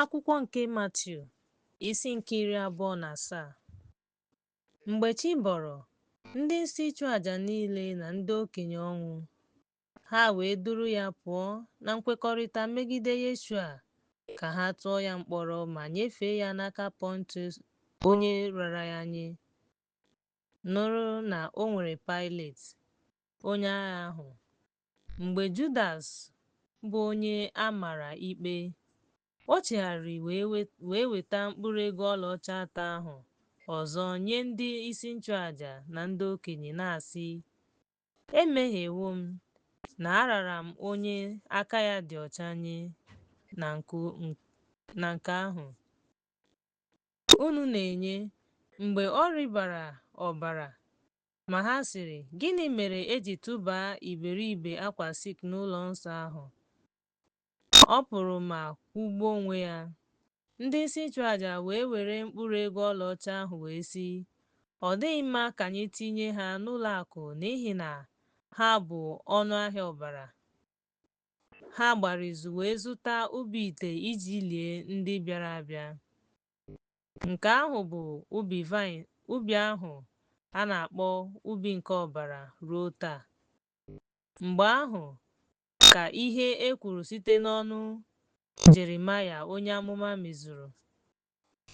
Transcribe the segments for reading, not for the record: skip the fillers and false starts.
Akwụkwọ nke Matiu isi nke 27. Mgbe chi bọrọ, ndị isi ịchụaja niile na ndị okenye ọnwụ ha wee duru ya pụọ na nkwekọrịta megide Yeshua ka ha tụọ ya mkpọrọ ma nyefee ya n'aka Pọntọs onye rara ya nye, nụrụ na o nwere Pailet onye agha ahụ. Mgbe Judas bụ onye a mara ikpe, o chegharịrị wee weta mkpụrụ ego ọlaọcha atọ ahụ ọzọ nye ndị isi nchụaja na ndị okenye na-asị, emehiewo m na arara m onye aka ya dị ọcha nye na nke ahụ unu na-enye. Mgbe ọ rịbara ọbara, ma ha sịrị, gịnị mere eji tụbaa iberibe akwa silk n'ụlọnsọ ahụ? Ọ pụrụ ma kwụgbuo onwe ya. Ndị isi nchụaja wee were mkpụrụ ego ọlaọcha ahụ wee sị, ọ dịghị mma ka anyị tinye ha n'ụlọakụ n'ihi na ha bụ ọnụ ahịa ọbara. Ha gbara izu wee zụta ubi ite iji lie ndị bịara abịa. Nke ahụ bụ ubi ahụ a na-akpọ ubi nke ọbara ruo taa. Mgbe ahụ ka ihe e kwuru site n'ọnụ Jeremaya onye amụma mezuru.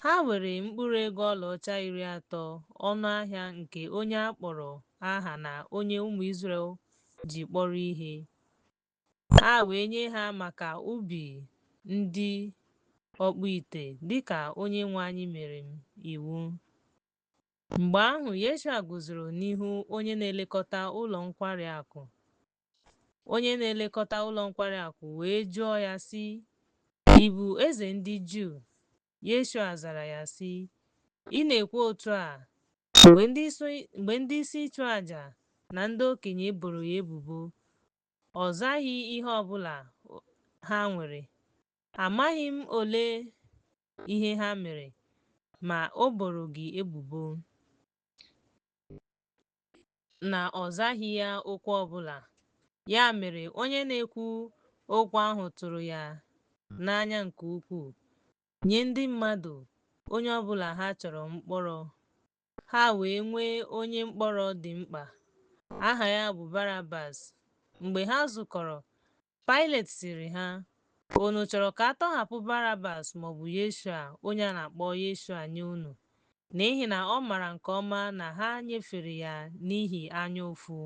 Ha were mkpụrụ ego ọlaọcha 30 ọnụ ahịa nke onye a kpọrọ aha na onye ụmụ Izrel ji kpọrọ ihe. Ha wee nye ha maka ubi ndị ọkpụ ite dịka Onyenwe anyị mere iwu. Mgbe ahụ Yeshua guzoro n'ihu onye na-elekọta ụlọ nkwari akụ. Onye na-elekọta ụlọ nkwari akụ wee jụọ ya sị, ị bụ eze ndị Juu? Yeshua zara ya sị, ị na-ekwu otu a. Mgbe ndị isi nchụaja na ndị okenye boro ya ebubo, ọ zaghị ihe ọbụla ha nwere. Amaghị m olee ihe ha mere, ma o boro gị ebubo na ọ zaghị ya okwu ọbụla. Ya mere onye na-ekwu okwu ahụ tụrụ ya n'anya nke ukwuu, nye ndị mmadụ onye ọbụla ha chọrọ mkpọrọ. Ha wee nwee onye mkpọrọ dị mkpa, aha ya bụ Barabas. Mgbe ha zukọrọ, Pailet sịrị ha, unu chọrọ ka a tọhapụ Barabas maọbụ Yeshua onye a na-akpọ Yeshua nye unu? N'ihi na ọ mara nke ọma na ha nyefere ya n'ihi anya ụfụ.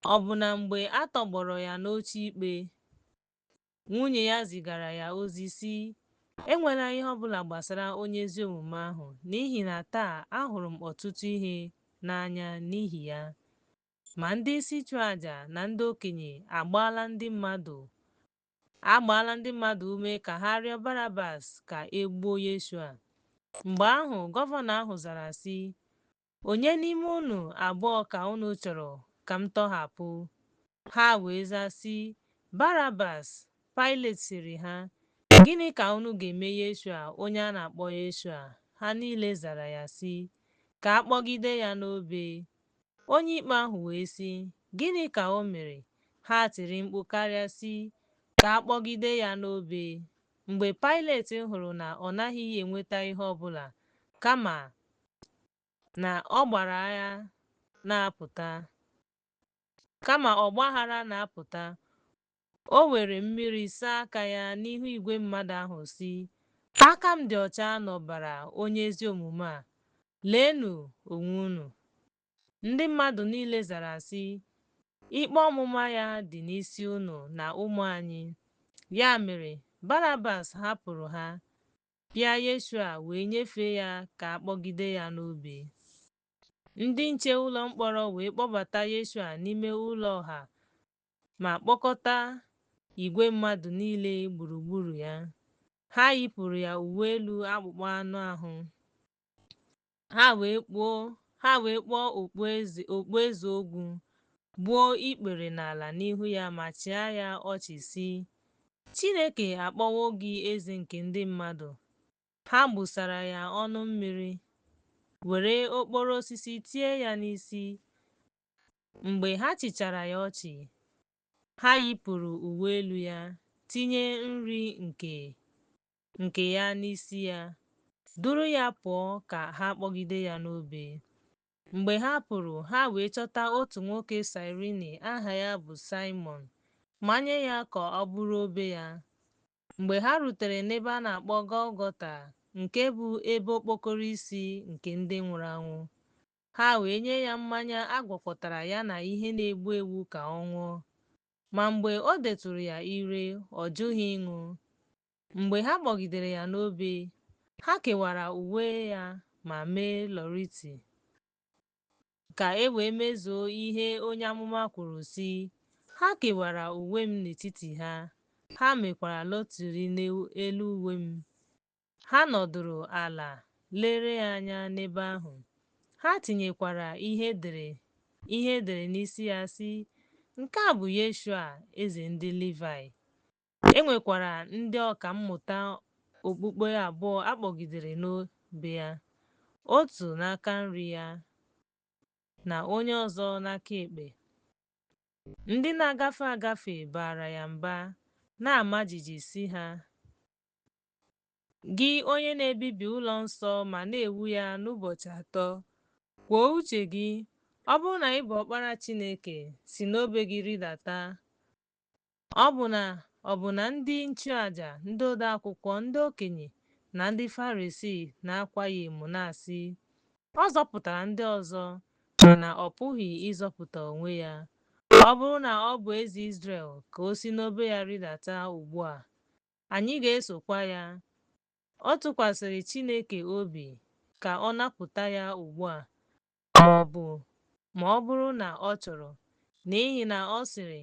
Ọ bụ na mgbe a tọgbọrọ ya n'oche ikpe, nwunye ya zigara ya ozi sị, enwela ihe ọbụla gbasara onye ezi omume ahụ, n'ihi na taa ahụrụ m ọtụtụ ihe n'anya n'ihi ya. Ma ndị isi nchụaja na ndị okenye agbaala ndị mmadụ ume ka ha rịọ Barabas ka e gbuo Yeshua. Mgbe ahụ gọvanọ ahụ zara sị, onye n'ime unu abụọ ka unu chọrọ ka m tọhapụ? Ha wee zaa sị, Barabas. Pailet sịrị ha, gịnị ka unu ga-eme Yeshua onye a na-akpọ Yeshua? Ha niile zara ya sị, ka a kpọgide ya n'obe. Onye ikpe ahụ wee sị, gịnị ka o mere? Ha tiri mkpu karịa sị, ka a kpọgide ya n'obe. Mgbe Pailet hụrụ na ọ naghị enweta ihe ọbụla, kama na ọgbaghara na-apụta, o were mmiri saa aka ya n'ihu igwe mmadụ ahụ sị, aka m dị ọcha n'ọbara onye ezi omume a, leenụ onwe unu. Ndị mmadụ niile zara sị, ikpe ọmụma ya dị n'isi unu na ụmụ anyị. Ya mere Barabas hapụrụ ha, pịa Yeshua wee nyefee ya ka a kpọgide ya n'obe. Ndị nche ụlọ mkpọrọ wee kpọbata Yeshua n'ime ụlọ ọha ma kpọkọta igwe mmadụ niile gburugburu ya. Ha yipụrụ ya uwe elu akpụkpọ anụ ahụ. Ha wee kpụọ okpueze ogwu, gbuo ikpere n'ala n'ihu ya ma chịa ya ọchị sị, Chineke akpọwo gị eze nke ndị mmadụ. Ha gbụsara ya ọnụ mmiri, were okporo osisi tie ya n'isi. Mgbe ha chịchara ya ọchị, ha yipụrụ uwe elu ya, tinye nri nke nke ya n'isi ya, duru ya pụọ ka ha kpọgide ya n'obe. Mgbe ha pụrụ, ha wee chọta otu nwoke Sirini aha ya bụ Simon, manye ya ka ọ bụrụ obe ya. Mgbe ha rutere n'ebe a na-akpọ Gọlgọta, nke bụ ebe okpokoro isi nke ndị nwụrụ anwụ, ha wee nye ya mmanya agwakọtara ya na ihe na-egbu egbu ka ọ ṅụọ. Ma mgbe o detụrụ ya ire, ọ jụghị ịṅụ. Mgbe ha kpọgidere ya n'obe, ha kewara uwe ya ma mee lọriti, ka e wee mezuo ihe onye amụma kwuru sị, ha kewara uwe m n'etiti ha, ha mekwara lọtiri n'elu uwe m. Ha nọdụrụ ala lere ya anya n'ebe ahụ. Ha tinyekwara ihe edere n'isi ya sị, nke a bụ Yeshua, eze ndị Livaị. E nwekwara ndị ọka mmụta okpukpe abụọ akpọgidere n'obe ya, otu n'aka nri ya na onye ọzọ n'aka ekpe. Ndị na-agafe agafe baara ya mba, na-ama jijiji sị ha, gị onye na-ebibi ụlọ nsọ ma na-ewu ya n'ụbọchị atọ, kwuo uche gị. Ọ bụrụ na ị bụ ọkpara Chineke, si n'obe gị rịdata. Ọ bụ na ndị nchụaja, ndị ode akwụkwọ, ndị okenye na ndị Farisii na-akwa ya emo na-asị, ọ zọpụtara ndị ọzọ, mana ọ pụghị ịzọpụta onwe ya. Ọ bụrụ na ọ bụ eze Izrel, ka o si n'obe ya rịdata ugbu a, anyị ga-esokwa ya. Ọ tụkwasịrị Chineke obi ka ọ napụta ya ugbu a, ma ọ bụrụ na ọ chọrọ, n'ihi na ọ sịrị,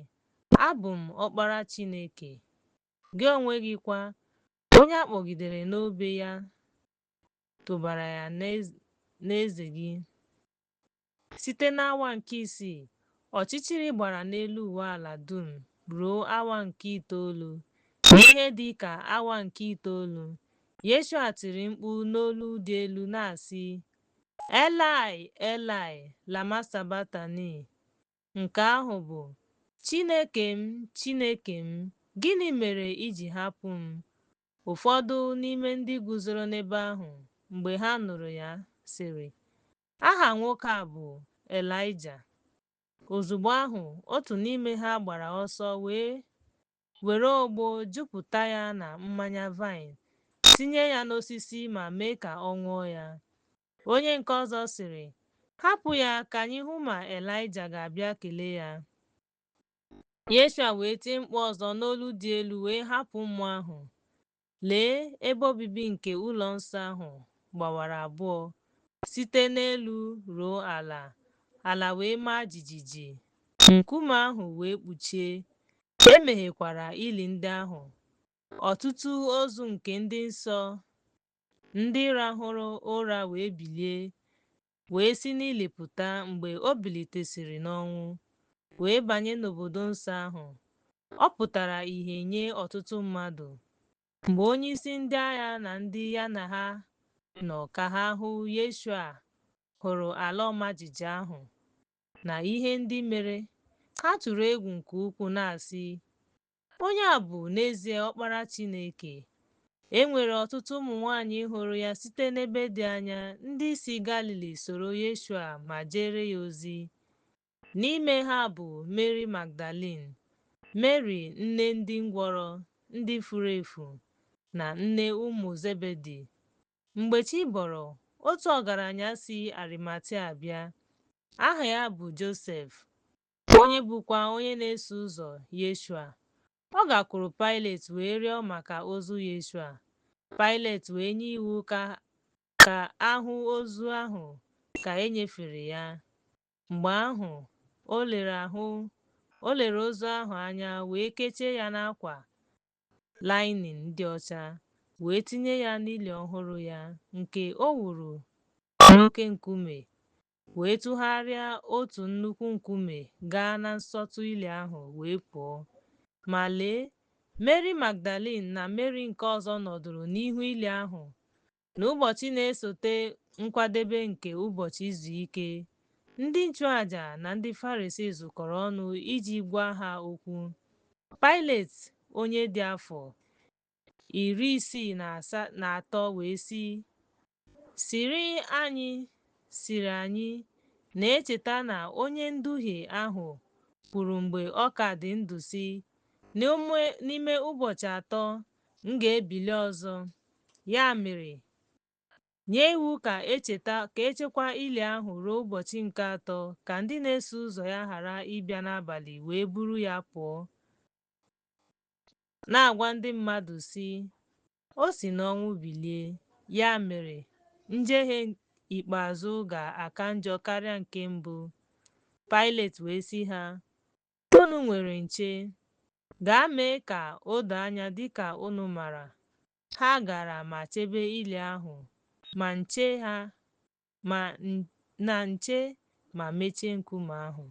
abụ m ọkpara Chineke. Gị onwe gị kwa, onye a kpọgidere n'obe ya, tụbara ya n'eze gị. Site n'awa nke isii, ọchịchịrị gbara n'elu ụwa ala dum ruo awa nke itoolu. N'ihe dị ka awa nke itoolu, Yeshua tiri mkpu n'olu dị elu na-asị, Elai, Elai, lama sabatani, nke ahụ bụ, Chineke m, Chineke m, gịnị mere i ji hapụ m? Ụfọdụ n'ime ndị guzoro n'ebe ahụ mgbe ha nụrụ ya sịrị, aha nwoke a bụ Elaịja. Ozugbo ahụ, otu n'ime ha gbara ọsọ were ogbo jupụta ya na mmanya vaịn, tinye ya n'osisi ma mee ka ọ ṅụọ ya. Onye nke ọzọ sịrị, hapụ ya ka anyị hụ ma Elaịja ga-abịa kelee ya. Yeshua wee tie mkpu ọzọ n'olu dị elu wee hapụ mmụọ ahụ. Lee, ebe obibi nke ụlọ nsọ ahụ gbawara abụọ, site n'elu ruo ala, ala wee maa jijiji, nkume ahụ wee kpuchie. E meghekwara ili ndị ahụ. Ọtụtụ ozu nke ndị nsọ ndị rahụrụ ụra wee bilie, wee si n'ili pụta mgbe o bilitesịrị n'ọnwụ, wee banye n'obodo nsọ ahụ. Ọ pụtara ìhè nye ọtụtụ mmadụ. Mgbe onyeisi ndị agha na ndị ya na ha nọ ka ha hụ Yeshua hụrụ ala ọma jijiji ahụ na ihe ndị mere, ha tụrụ egwu nke ukwuu na-asị, onye a bụ n'ezie ọkpara Chineke. E nwere ọtụtụ ụmụ nwanyị hụrụ ya site n'ebe dị anya, ndị si Galili soro Yeshua ma jere ya ozi. N'ime ha bụ Mary Magdalene, Mary nne ndị ngwọrọ ndị furu efu, na nne ụmụ Zebedi. Mgbe chi bọrọ, otu ọgaranya si Arimatia bịa, aha ya bụ Josef, onye bụkwa onye na-eso ụzọ Yeshua. Ọ gakwuru Pailet wee rịọ maka ozu Yeshua. Pailet wee nye iwu ka ahụ ozu ahụ ka e nyefere ya. Mgbe ahụ, o lere ozu ahụ anya wee kechie ya n'akwa lainin dị ọcha, wee tinye ya n'ili ọhụrụ ya nke o wuru n'oke nkume, wee tụgharịa otu nnukwu nkume gaa na nsọtụ ili ahụ wee pụọ. Ma lee, Mary Magdalene na Mary nke ọzọ nọdụrụ n'ihu ili ahụ. N'ụbọchị na-esote nkwadebe nke ụbọchị izu ike, ndị nchụaja na ndị Farisii zukọrọ ọnụ iji gwa ha okwu. Pailet, onye dị afọ 63 wee sị, sịrị anyị na-echeta na onye nduhie ahụ kwuru mgbe ọ ka dị ndụ sị, n'ime ụbọchị 3 m ga-ebili ọzọ. Ya mere, nye iwu ka echekwa ili ahụ ruo ụbọchị nke 3 ka ndị na-eso ụzọ ya ghara ịbịa n'abalị wee buru ya pụọ, na-agwa ndị mmadụ sị, o si n'ọnwụ bilie. Ya mere, njehie ikpeazụ ga-aka njọ karịa nke mbụ. Pilet wee sị ha, unu nwere nche, gaa mee ka o doo anya dịka unu maara. Ha gara ma chebe ili ahụ, ma nche ma mechie nkume ahụ.